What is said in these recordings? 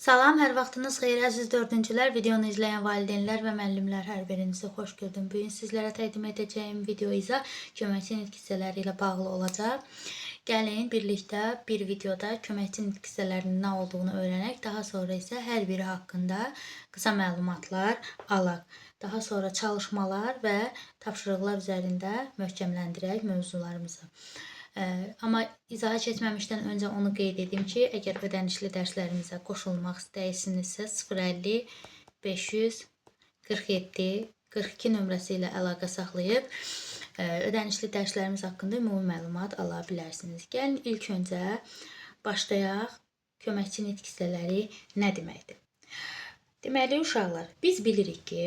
Salam, hər vaxtınız xeyir əziz dördüncülər, videonu izləyən valideynlər və müəllimlər, hər birinizi xoş gördüm. Bugün sizlərə təqdim edəcəyim video izah köməkçi nitq hissələri ilə bağlı olacaq. Gəlin birlikdə bir videoda köməkçi nitq hissələrinin nə olduğunu öyrənək, daha sonra isə hər biri haqqında qısa məlumatlar alaq. Daha sonra çalışmalar və tapşırıqlar üzərində möhkəmləndirək mövzularımızı. Amma izaha keçməmişdən öncə onu qeyd edim ki, əgər ödənişli dərslərimizə qoşulmaq istəyirsinizsə 050 547 42 nömrəsi ilə əlaqə saxlayıb ödənişli dərslərimiz haqqında ümumi məlumat ala bilərsiniz. Gəlin ilk öncə başlayaq. Köməkçi nitq hissələri nə deməkdir? Deməli, uşaqlar, biz bilirik ki,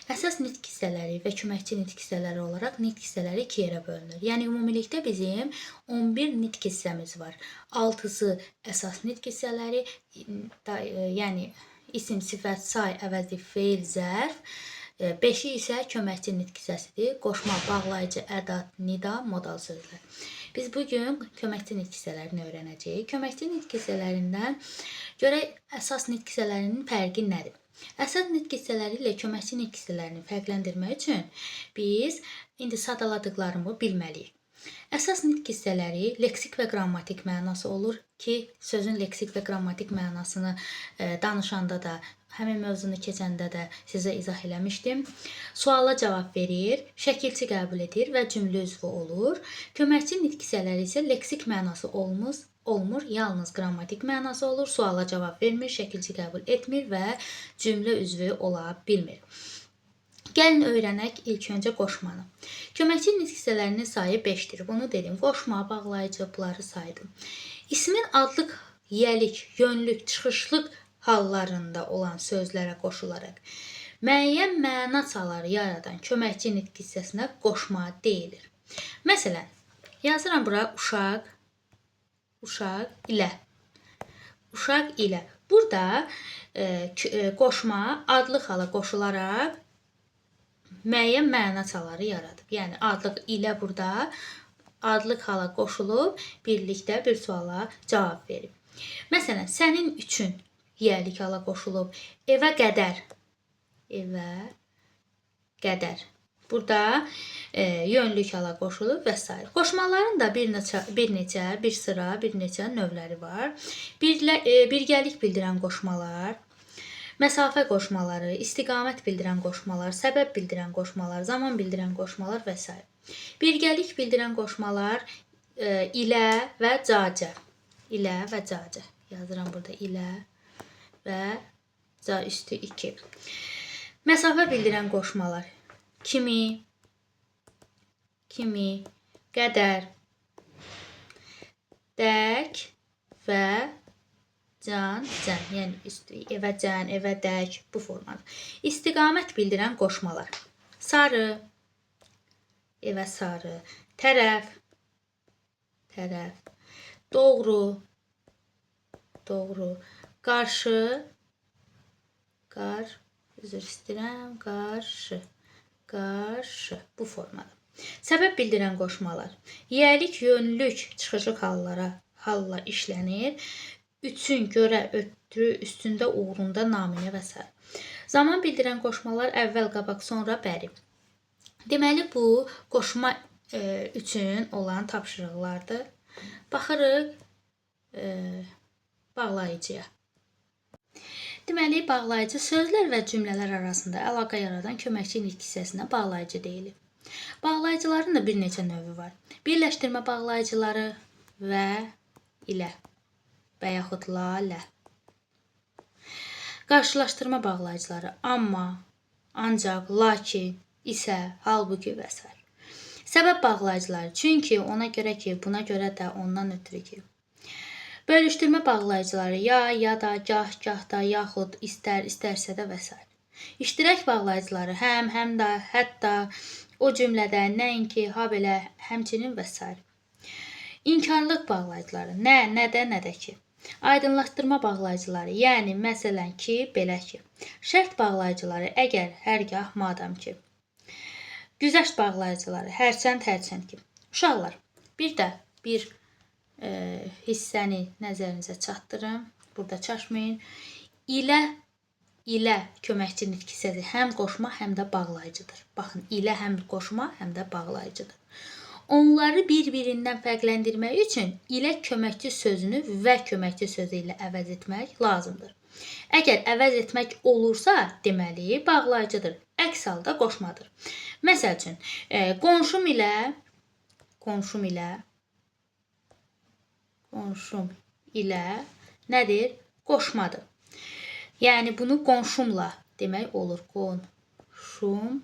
əsas nitq hissələri və köməkçi nitq hissələri olaraq nitq hissələri iki yerə bölünür. Yəni, ümumilikdə bizim 11 nitq hissəmiz var. 6-sı əsas nitq hissələri, yəni isim, sifət, say, əvəzli, feil, zərf. 5-i isə köməkçi nitq hissəsidir. Qoşma, bağlayıcı, ədat, nida, modal sözlər. Biz bugün köməkçi nitq hissələrini öyrənəcəyik. Köməkçi nitq hissələrindən görək əsas nitq hissələrinin fərqi nədir? Əsas nitq hissələri ilə köməkçi nitq hissələrini fərqləndirmək üçün biz indi sadaladıqlarımı bilməliyik. Əsas nitq hissələri leksik və qrammatik mənası olur ki, sözün leksik və qrammatik mənasını danışanda da, həmin mövzunu keçəndə də sizə izah eləmişdim. Suala cavab verir, şəkilçi qəbul edir və cümlə üzvü olur. Köməkçi nitq hissələri isə leksik mənası olmur, yalnız qrammatik mənası olur, suala cavab vermir, şəkilçi qəbul etmir və cümlə üzvü ola bilmir. Gəlin öyrənək ilk öncə qoşmanı. Köməkçi nitq hissələrinin sayı 5-dir. Bunu dedim. Qoşma, bağlayıcı, bunları saydım. İsmin adlıq, yiyəlik, yönlük, çıxışlıq hallarında olan sözlərə qoşularaq müəyyən məna çaları yaradan köməkçi nitq hissəsinə qoşma deyilir. Məsələn, yazıram bura uşaq ilə. Uşaq ilə. Burada qoşma adlıq hala qoşularaq müəyyən məna çaları yaradıb. Yəni, adlıq ilə burada adlıq hala qoşulub, birlikdə bir suala cavab verib. Məsələn, sənin üçün yiyəlik hala qoşulub, evə qədər. Evə qədər. Burada yönlük hala qoşulub və s. Qoşmaların da bir neçə növləri var. Birgəlik bildirən qoşmalar, məsafə qoşmaları, istiqamət bildirən qoşmalar, səbəb bildirən qoşmalar, zaman bildirən qoşmalar və s. Birgəlik bildirən qoşmalar ilə və cacə. İlə və cacə. Yazıram burada ilə və ca üstü 2. Məsafə bildirən qoşmalar kimi, qədər, dək və can, yəni üstü, evə can, evə dək, bu formada. İstiqamət bildirən qoşmalar sarı, evə sarı, tərəf, doğru, qarşı, üzr istəyirəm, qarşı, bu formada. Səbəb bildirən qoşmalar yiyəlik, yönlük, çıxışlıq halla işlənir. Üçün, görə, ötürü, üstündə, uğrunda, naminə və s. Zaman bildirən qoşmalar əvvəl, qabaq, sonra, bəri. Deməli, bu qoşma üçün olan tapşırıqlardır. Baxırıq bağlayıcıya. Deməli, bağlayıcı sözlər və cümlələr arasında əlaqə yaradan köməkçi nitq hissəsinə bağlayıcı deyilir. Bağlayıcıların da bir neçə növü var. Birləşdirmə bağlayıcıları və ilə və yaxud la, lə. Qarşılaşdırma bağlayıcıları amma, ancaq, lakin, isə, halbuki və s. Səbəb bağlayıcıları çünki, ona görə ki, buna görə də, ondan ötürü ki. Bölüşdürmə bağlayıcıları ya da, gah da, yaxud, istər, istərsə də və s. İştirak bağlayıcıları həm da, hətta, o cümlədə, nəinki, habelə, həmçinin və s. İnkarlıq bağlayıcıları nədə ki. Aydınlaşdırma bağlayıcıları, yəni, məsələn ki, belə ki. Şərt bağlayıcıları, əgər, hərgah, madam ki. Güzəşt bağlayıcıları, hərçənd ki. Uşaqlar, bir də hissəni nəzərinizə çatdırım. Burada çaşmayın. ilə köməkçi nitq hissəsi həm qoşma, həm də bağlayıcıdır. Baxın, ilə həm qoşma, həm də bağlayıcıdır. Onları bir-birindən fərqləndirmək üçün ilə köməkçi sözünü və köməkçi sözü ilə əvəz etmək lazımdır. Əgər əvəz etmək olursa, deməli bağlayıcıdır. Əks halda qoşmadır. Məsəl üçün, qonşum ilə nədir? Qoşmadır. Yəni bunu qonşumla demək olur. Qonşumla.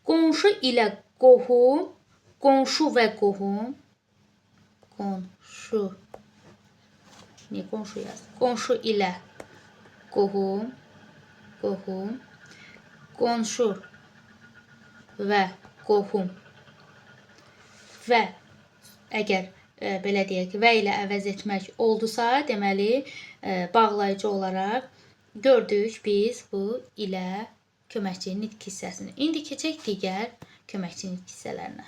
Qonşu ilə qohum, qonşu və qohum. Niyə qonşu yazdım? Qonşu ilə qohum, qonşu və qohum və əgər belə deyək, və ilə əvəz etmək oldusa, deməli bağlayıcı olaraq gördük biz bu ilə köməkçi nitq hissəsini. İndi keçək digər köməkçi nitq hissələrinə.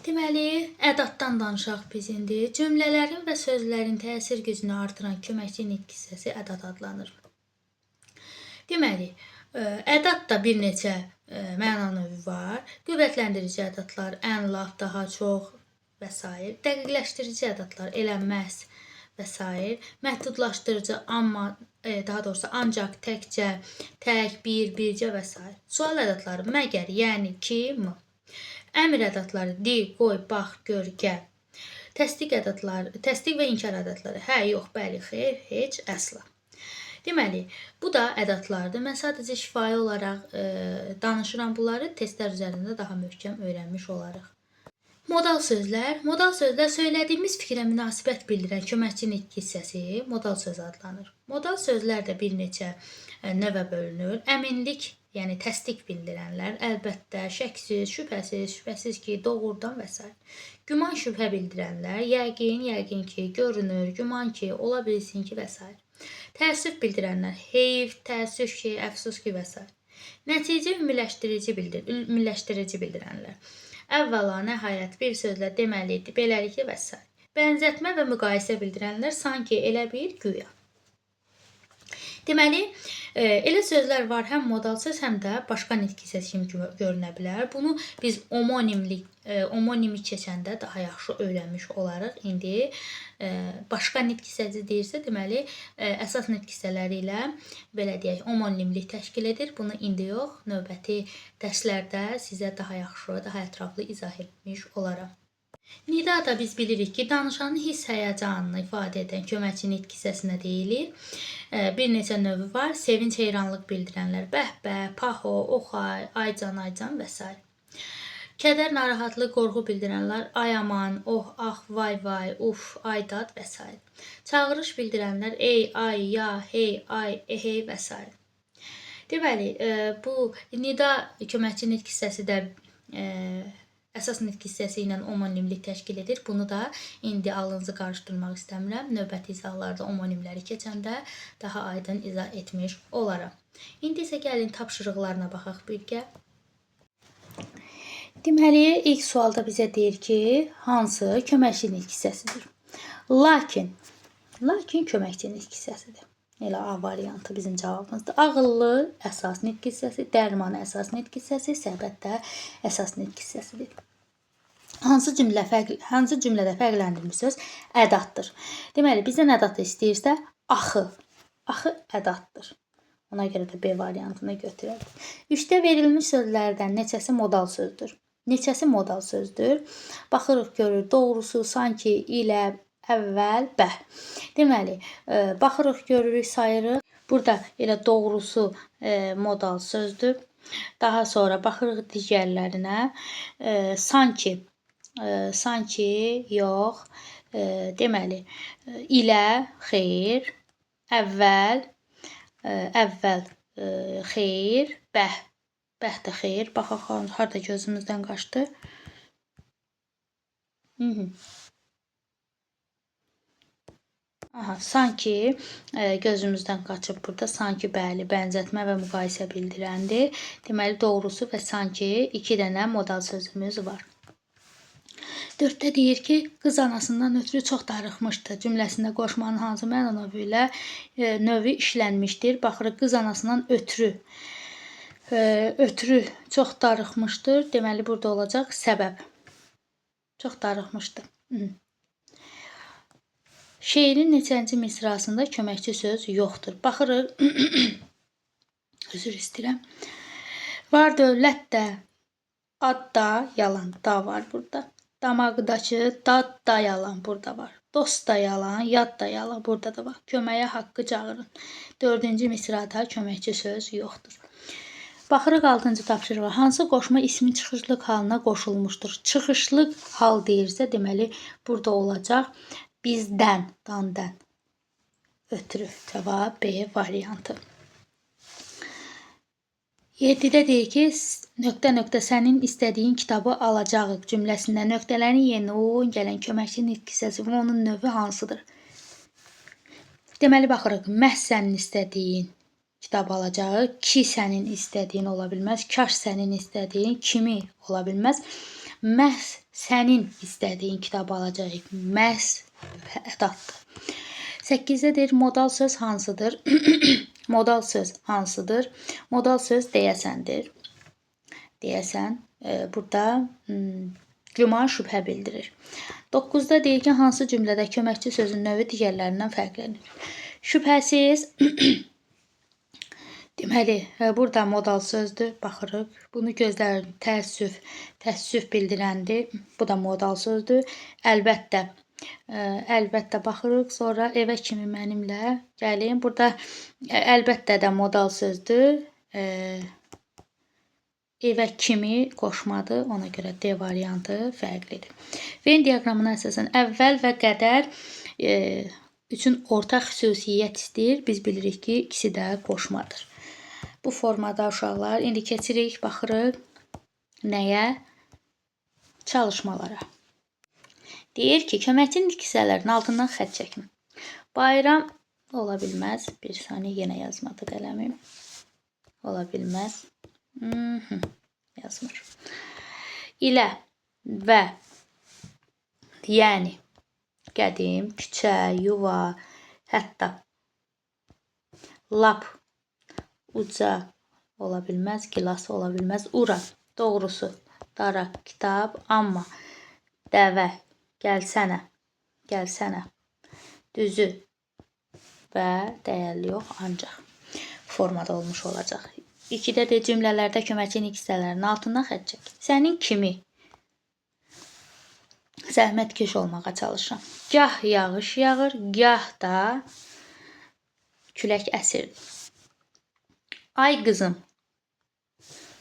Deməli, ədatdan danışaq biz indi. Cümlələrin və sözlərin təsir gücünü artıran köməkçi nitq hissəsi ədat adlanır. Deməli, ədatda bir neçə məna növü var. Qüvvətləndirici ədatlar, ən, lap, daha çox və s. Dəqiqləşdirici ədatlar, elə, məhz və s. Məhdudlaşdırıcı, amma, daha doğrusu ancaq, təkcə, tək, bir, bircə və s. Sual ədatları, məgər, yəni, ki, mı. Əmr ədatları, di, qoy, bax, gör, gəl. Təsdiq və inkar ədatları, hə, yox, bəli, xeyr, heç, əsla. Deməli, bu da ədatlardır. Mən sadəcə şifahi olaraq danışıram bunları, testlər üzərində daha möhkəm öyrənmiş olarıq. Modal sözlər. Modal sözlər söylədiyimiz fikrə münasibət bildirən köməkçi nitq hissəsi modal söz adlanır. Modal sözlər də bir neçə növə bölünür. Əminlik, yəni təsdiq bildirənlər, əlbəttə, şəksiz, şübhəsiz ki, doğrudan və s. Güman, şübhə bildirənlər, yəqin ki, görünür, güman ki, ola bilsin ki və s. Təəssüf bildirənlər, heyf, təəssüf ki, əfsus ki və s. Nəticə ümumiləşdirici bildirənlər. Əvvəla, nəhayət, bir sözlə deməlidir, beləliklə və s. Bənzətmə və müqayisə bildirənlər, sanki, elə bil, güya. Deməli, elə sözlər var, həm modal söz, həm də başqa nitq hissəsi kimi görünə bilər. Bunu biz omonimi keçəndə daha yaxşı öyrənmiş olarıq. İndi başqa nitq hissəsi deyirsə, deməli, əsas nitq hissələri ilə, belə deyək, omonimlik təşkil edir. Bunu indi yox, növbəti dərslərdə sizə daha yaxşı, daha ətraflı izah etmiş olaram. Nidada biz bilirik ki, danışanın hiss həyəcanını ifadə edən köməkçi nitq hissəsinə deyilir. Bir neçə növü var. Sevinç, heyranlıq bildirənlər, bəh-bəh, paho, oxay, aycan və s. Kədər, narahatlıq, qorxu bildirənlər, ay aman, oh, ah, vay, uf, aydad və s. Çağırış bildirənlər, ey, ay, ya, hey, ay, ehey və s. Deməli, bu nida köməkçi nitq hissəsi də əsas nitq hissəsi ilə omonimlik təşkil edir. Bunu da indi alınızı qarışdırmaq istəmirəm. Növbəti izahlarda omonimləri keçəndə daha aydın izah etmiş olaram. İndi isə gəlin tapşırıqlarına baxaq birgə. Deməli, ilk sualda bizə deyir ki, hansı köməkçi nitq hissəsidir? Lakin köməkçi nitq hissəsidir. Elə A variantı bizim cavabımızdır. Ağıllı əsas nitq hissəsi, dərman əsas nitq hissəsi, səbət də əsas nitq hissəsidir. Hansı cümlədə fərqləndirilmiş söz ədatdır? Deməli, bizdən ədat istəyirsə, axı ədatdır. Ona görə də B variantını götürərik. 3-də verilmiş sözlərdən neçəsi modal sözdür? Baxırıq, görür, doğrusu, sanki, ilə, əvvəl, bəh. Deməli, baxırıq, görürük, sayırıq. Burada elə doğrusu modal sözdür. Daha sonra baxırıq digərlərinə. Sanki, yox. Deməli, ilə, xeyr. Əvvəl, xeyr. Bəh də xeyr. Baxaq, harada gözümüzdən qaçdı. Sanki gözümüzdən qaçıb burada. Sanki, bəli, bənzətmə və müqayisə bildirəndir. Deməli, doğrusu və sanki 2 dənə modal sözümüz var. 4-də deyir ki, qız anasından ötürü çox darıxmışdı. Cümləsində qoşmanın hansı məna növü ilə növü işlənmişdir? Baxırıq, qız anasından ötürü çox darıxmışdır. Deməli, burada olacaq səbəb. Çox darıxmışdı. Şeirin neçənci misrasında köməkçi söz yoxdur? Baxırıq, özür istəyirəm. Var dövlət də, ad da yalan, da var burada. Damaqdakı dad da yalan burada var. Dost da yalan, yad da yalan burada da var. Köməyə haqqı çağırın. 4-cü misrada köməkçi söz yoxdur. Baxırıq 6-cı tapşırığa. Hansı qoşma ismi çıxışlıq halına qoşulmuşdur? Çıxışlıq hal deyirsə, deməli burada olacaq bizdən, dandan ötürü. Cavab B variantı. 7-də deyir ki, nöqtə sənin istədiyin kitabı alacağıq cümləsində nöqtələrin yerinə uyğun gələn köməkçi nitq hissəsi və onun növü hansıdır? Deməli, baxırıq, məhz sənin istədiyin kitab alacağıq, ki sənin istədiyin ola bilməz, kaş sənin istədiyin, kimi ola bilməz, məhz sənin istədiyin kitab alacağıq, məhz ədatdır. 8-də deyir, modal söz hansıdır? Modal söz hansıdır? Modal söz deyəsəndir. Deyəsən, burada güman, şübhə bildirir. 9-da deyir ki, hansı cümlədə köməkçi sözün növü digərlərindən fərqlənir? Şübhəsiz, deməli, burada modal sözdür. Baxırıq, bunu gözlərim təəssüf bildirəndir. Bu da modal sözdür. Əlbəttə baxırıq, sonra evə kimi mənimlə gəlin. Burada əlbəttə də modal sözdür. Evə kimi qoşmadır, ona görə D variantı fərqlidir. Venn diaqramına əsasən əvvəl və qədər üçün ortaq xüsusiyyət istəyir. Biz bilirik ki, ikisi də qoşmadır. Bu formada uşaqlar, indi keçirik, baxırıq nəyə? Çalışmalara. Deyir ki, köməkçi nitq hissələrinin altından xətt çəkin. Bayram ola bilməz. Bir saniyə, yenə yazmadı qələmim. Ola bilməz. Yazmır. İlə və yəni qədim, küçə, yuva, hətta lap, uca ola bilməz, gilas ola bilməz, ura, doğrusu, dara, kitab, amma, dəvə, gəlsənə, düzü və dəyərli yox, ancaq formada olmuş olacaq. 2-də də cümlələrdə köməkçi nitq hissələrinin altından xətt çək. Sənin kimi zəhmətkeş olmağa çalışıram. Gah yağış yağır, gah da külək əsirdir. Ay qızım,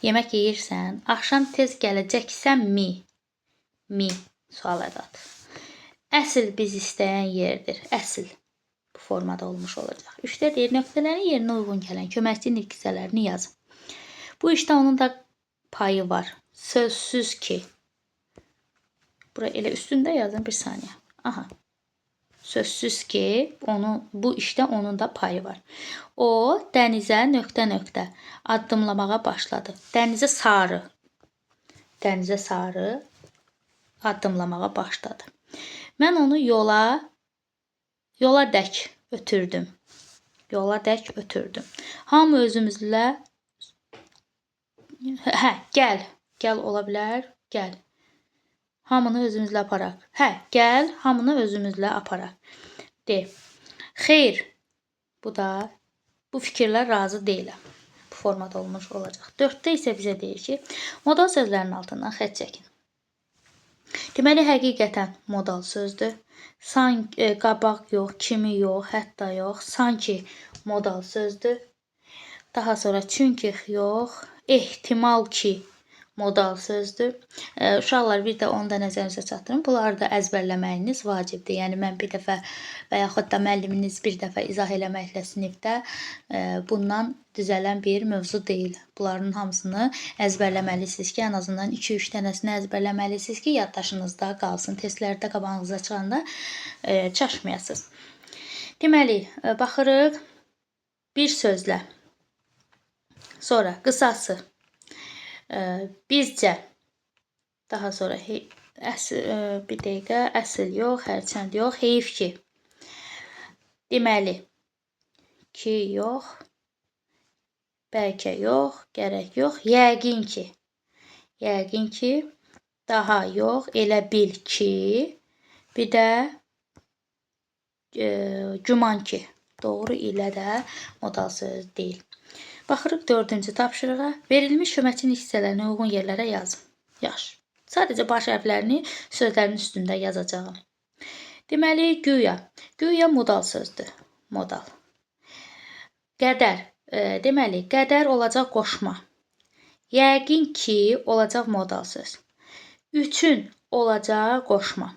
yemək yeyirsən, axşam tez gələcəksənmi? Mi, sual ədadır. Əsl biz istəyən yerdir, əsl. Bu formada olmuş olacaq. 3-də deyir, nöqtələrin yerinə uyğun gələn köməkçi nitq hissələrini yazın. Bu işdə onun da payı var. Sözsüz ki. Bura elə üstündə yazın, bir saniyə. Aha. Sözsüz ki, bu işdə onun da payı var. O, dənizə nöqtə addımlamağa başladı. Dənizə sarı addımlamağa başladı. Mən onu yola dək ötürdüm. Hamı özümüzlə gəl ola bilər, gəl. Hamını özümüzlə aparaq. Gəl, hamını özümüzlə aparaq. D. Xeyr. Bu fikirlər razı deyiləm. Bu formada olmuş olacaq. 4-də isə bizə deyir ki, modal sözlərin altından xətt çəkin. Deməli, həqiqətən modal sözdür. Qabaq yox, kimi yox, hətta yox, sanki modal sözdür. Daha sonra çünki yox, ehtimal ki modal sözdür. Uşaqlar, bir də onu da nəzərinizə çatdırın. Bunları da əzbərləməyiniz vacibdir. Yəni, mən bir dəfə və yaxud da müəlliminiz bir dəfə izah eləməklə sinifdə bundan düzələn bir mövzu deyil. Bunların hamısını əzbərləməlisiniz ki, ən azından 2-3 dənəsini əzbərləməlisiniz ki, yaddaşınızda qalsın. Testlərdə qabağınıza çıxanda çaşmayasınız. Deməli, baxırıq bir sözlə. Sonra qısası, bizcə, daha sonra Bir dəqiqə, əsl yox, hərçənd yox, heyf ki. Deməli, ki yox, bəlkə yox, gərək yox, yəqin ki. Yəqin ki, daha yox, elə bil ki, bir də güman ki. Doğru ilə də modal söz deyil. Baxırıq 4-cü tapşırığa. Verilmiş köməkçilik hissələrini uyğun yerlərə yazın. Yaxşı. Sadəcə baş hərflərini sözlərin üstündə yazacağım. Deməli, güya. Güya modal sözdür. Modal. Qədər. Deməli, qədər olacaq qoşma. Yəqin ki, olacaq modal söz. Üçün olacaq qoşma.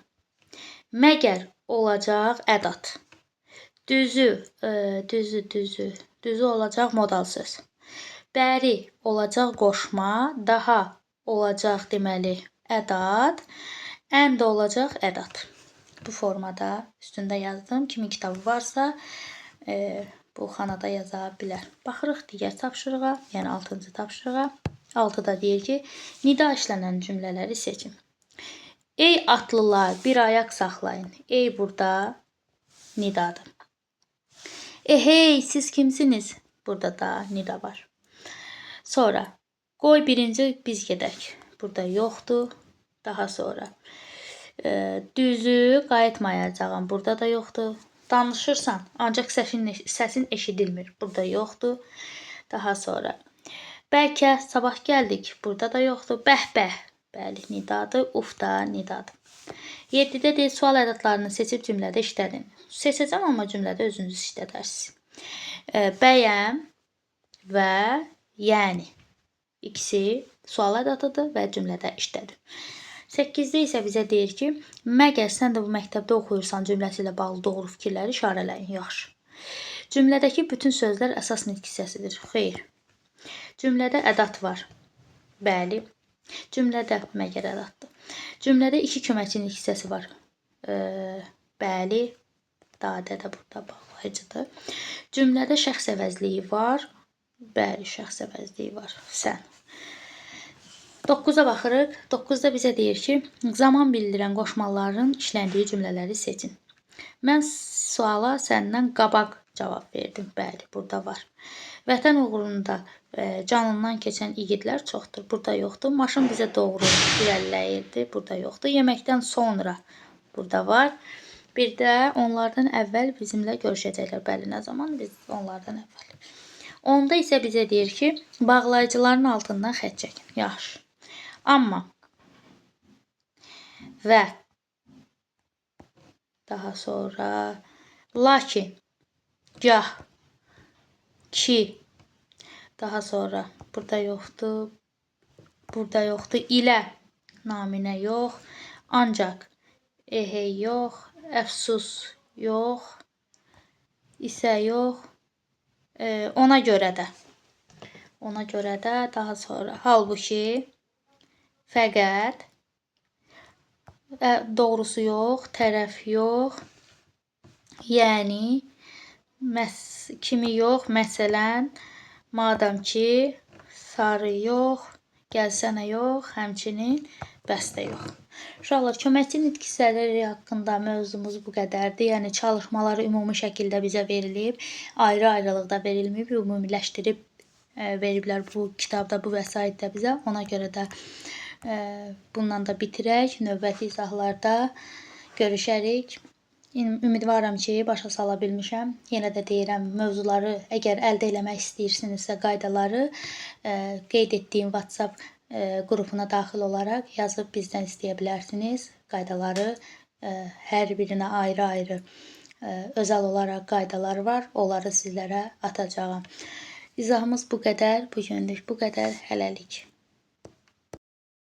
Məgər olacaq ədat. Düzü olacaq modal söz. Bəri olacaq qoşma, daha olacaq deməli ədat, ən də olacaq ədat. Bu formada üstündə yazdım. Kimin kitabı varsa bu xanada yaza bilər. Baxırıq digər tapşırığa, yəni 6-cı tapşırığa. 6-da deyir ki, nida işlənən cümlələri seçin. Ey atlılar, bir ayaq saxlayın. Ey burada nidadır. Hey, siz kimsiniz? Burada da nida var. Sonra, qoy birinci biz gedək. Burada yoxdur. Daha sonra. Düzü qayıtmayacağım. Burada da yoxdur. Danışırsan, ancaq səsin eşidilmir. Burada yoxdur. Daha sonra. Bəlkə sabah gəldik. Burada da yoxdur. Bəh-bəh. Bəli, nidadır. Uf da nidadır. 7-də deyil, sual ədatlarını seçib cümlədə işlədin. Seçəcəm, amma cümlədə özünüz işlədərsiniz. Bəyəm və yəni. İkisi sual ədatıdır və cümlədə işlədir. 8-də isə bizə deyir ki, məgər sən də bu məktəbdə oxuyursan cümləsi ilə bağlı doğru fikirləri işarələyin. Yaxşı. Cümlədəki bütün sözlər əsas nitq hissəsidir. Xeyr. Cümlədə ədat var. Bəli. Cümlədə məgər ədatdır. Cümlədə 2 köməkçilik hissəsi var. Bəli. Dadə də burada bağlayıcıdır. Cümlədə şəxs əvəzliyi var. Bəli, şəxs əvəzliyi var. Sən. 9-a baxırıq. 9-da bizə deyir ki, zaman bildirən qoşmaların işləndiyi cümlələri seçin. Mən suala səndən qabaq cavab verdim. Bəli, burada var. Vətən uğrunda canından keçən igidlər çoxdur. Burada yoxdur. Maşın bizə doğru irəliləyirdi. Burada yoxdur. Yeməkdən sonra burada var. Bir də onlardan əvvəl bizimlə görüşəcəklər. Bəli, nə zaman? Biz onlardan əvvəl. 10-da isə bizə deyir ki, bağlayıcıların altından xətt çəkin. Yaxşı. Amma və daha sonra lakin, gah, ki, daha sonra burada yoxdur. Burada yoxdur. İlə, naminə yox. Ancaq, ehey yox. Əfsus yox. İsə yox. Ona görə də. Ona görə də daha sonra. Halbuki, fəqət, doğrusu yox, tərəf yox. Yəni, kimi yox, məsələn, madam ki, sarı yox, gəlsənə yox, həmçinin bəstə yox. Uşaqlar, köməkçi nitq hissələri haqqında mövzumuz bu qədərdir. Yəni, çalışmaları ümumi şəkildə bizə verilib, ayrı-ayrılıqda verilməyib, ümumiləşdirib veriblər bu kitabda, bu vəsaitdə bizə. Ona görə də bundan da bitirək. Növbəti izahlarda görüşərik. Ümidvaram ki, başa sala bilmişəm. Yenə də deyirəm, mövzuları əgər əldə eləmək istəyirsinizsə, qaydaları qeyd etdiyim WhatsApp qrupuna daxil olaraq yazıb bizdən istəyə bilərsiniz. Qaydaları hər birinə ayrı-ayrı özəl olaraq qaydalar var. Onları sizlərə atacağam. İzahımız bu qədər. Bu günlük bu qədər. Hələlik.